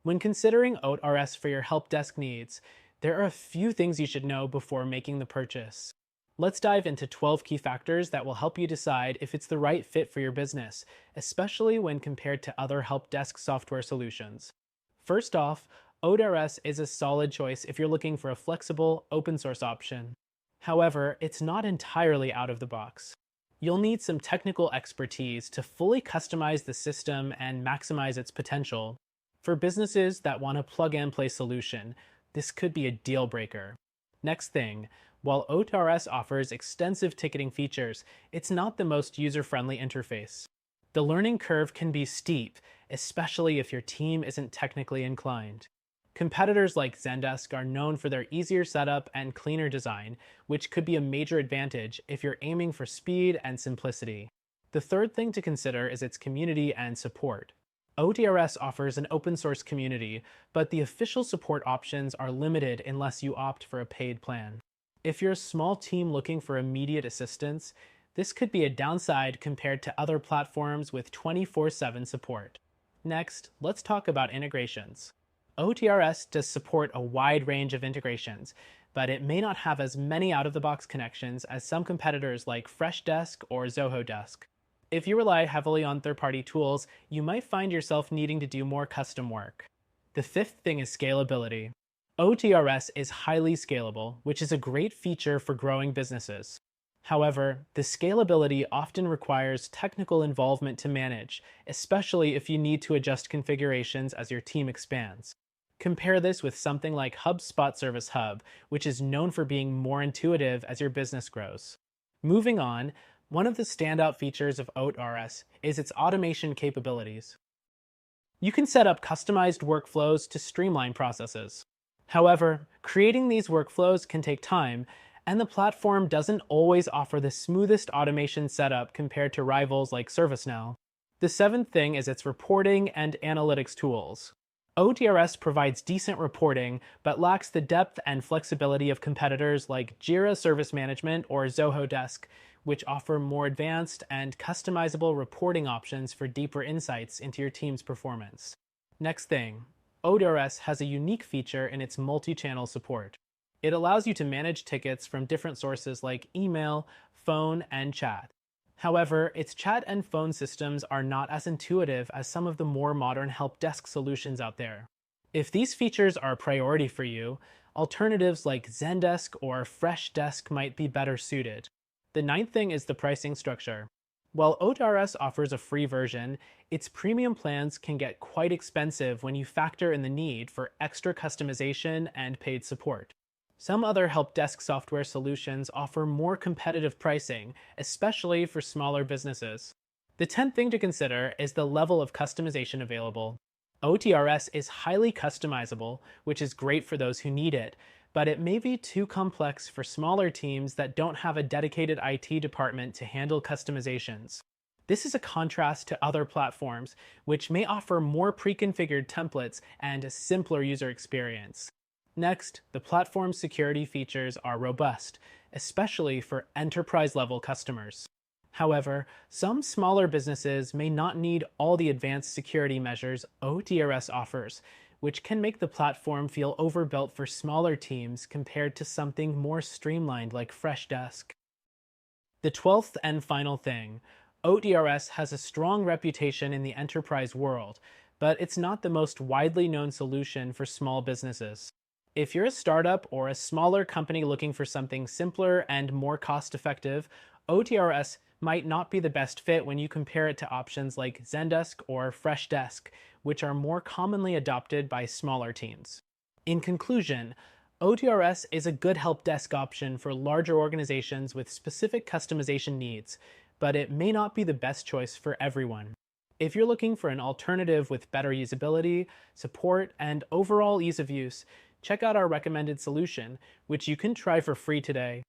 When considering OTRS for your help desk needs, there are a few things you should know before making the purchase. Let's dive into 12 key factors that will help you decide if it's the right fit for your business, especially when compared to other help desk software solutions. First off, OTRS is a solid choice if you're looking for a flexible, open source option. However, it's not entirely out of the box. You'll need some technical expertise to fully customize the system and maximize its potential. For businesses that want a plug-and-play solution, this could be a deal breaker. Next thing, while OTRS offers extensive ticketing features, it's not the most user-friendly interface. The learning curve can be steep, especially if your team isn't technically inclined. Competitors like Zendesk are known for their easier setup and cleaner design, which could be a major advantage if you're aiming for speed and simplicity. The third thing to consider is its community and support. OTRS offers an open source community, but the official support options are limited unless you opt for a paid plan. If you're a small team looking for immediate assistance, this could be a downside compared to other platforms with 24/7 support. Next, let's talk about integrations. OTRS does support a wide range of integrations, but it may not have as many out-of-the-box connections as some competitors like Freshdesk or Zoho Desk. If you rely heavily on third-party tools, you might find yourself needing to do more custom work. The fifth thing is scalability. OTRS is highly scalable, which is a great feature for growing businesses. However, the scalability often requires technical involvement to manage, especially if you need to adjust configurations as your team expands. Compare this with something like HubSpot Service Hub, which is known for being more intuitive as your business grows. Moving on, one of the standout features of OTRS is its automation capabilities. You can set up customized workflows to streamline processes. However, creating these workflows can take time, and the platform doesn't always offer the smoothest automation setup compared to rivals like ServiceNow. The seventh thing is its reporting and analytics tools. OTRS provides decent reporting, but lacks the depth and flexibility of competitors like Jira Service Management or Zoho Desk, which offer more advanced and customizable reporting options for deeper insights into your team's performance. Next thing, OTRS has a unique feature in its multi-channel support. It allows you to manage tickets from different sources like email, phone, and chat. However, its chat and phone systems are not as intuitive as some of the more modern help desk solutions out there. If these features are a priority for you, alternatives like Zendesk or Freshdesk might be better suited. The ninth thing is the pricing structure. While OTRS offers a free version, its premium plans can get quite expensive when you factor in the need for extra customization and paid support. Some other help desk software solutions offer more competitive pricing, especially for smaller businesses. The 10th thing to consider is the level of customization available. OTRS is highly customizable, which is great for those who need it, but it may be too complex for smaller teams that don't have a dedicated IT department to handle customizations. This is a contrast to other platforms, which may offer more pre-configured templates and a simpler user experience. Next, the platform's security features are robust, especially for enterprise-level customers. However, some smaller businesses may not need all the advanced security measures OTRS offers, which can make the platform feel overbuilt for smaller teams compared to something more streamlined like Freshdesk. The 12th and final thing, OTRS has a strong reputation in the enterprise world, but it's not the most widely known solution for small businesses. If you're a startup or a smaller company looking for something simpler and more cost-effective, OTRS might not be the best fit when you compare it to options like Zendesk or Freshdesk, which are more commonly adopted by smaller teams. In conclusion, OTRS is a good help desk option for larger organizations with specific customization needs, but it may not be the best choice for everyone. If you're looking for an alternative with better usability, support, and overall ease of use, check out our recommended solution, which you can try for free today.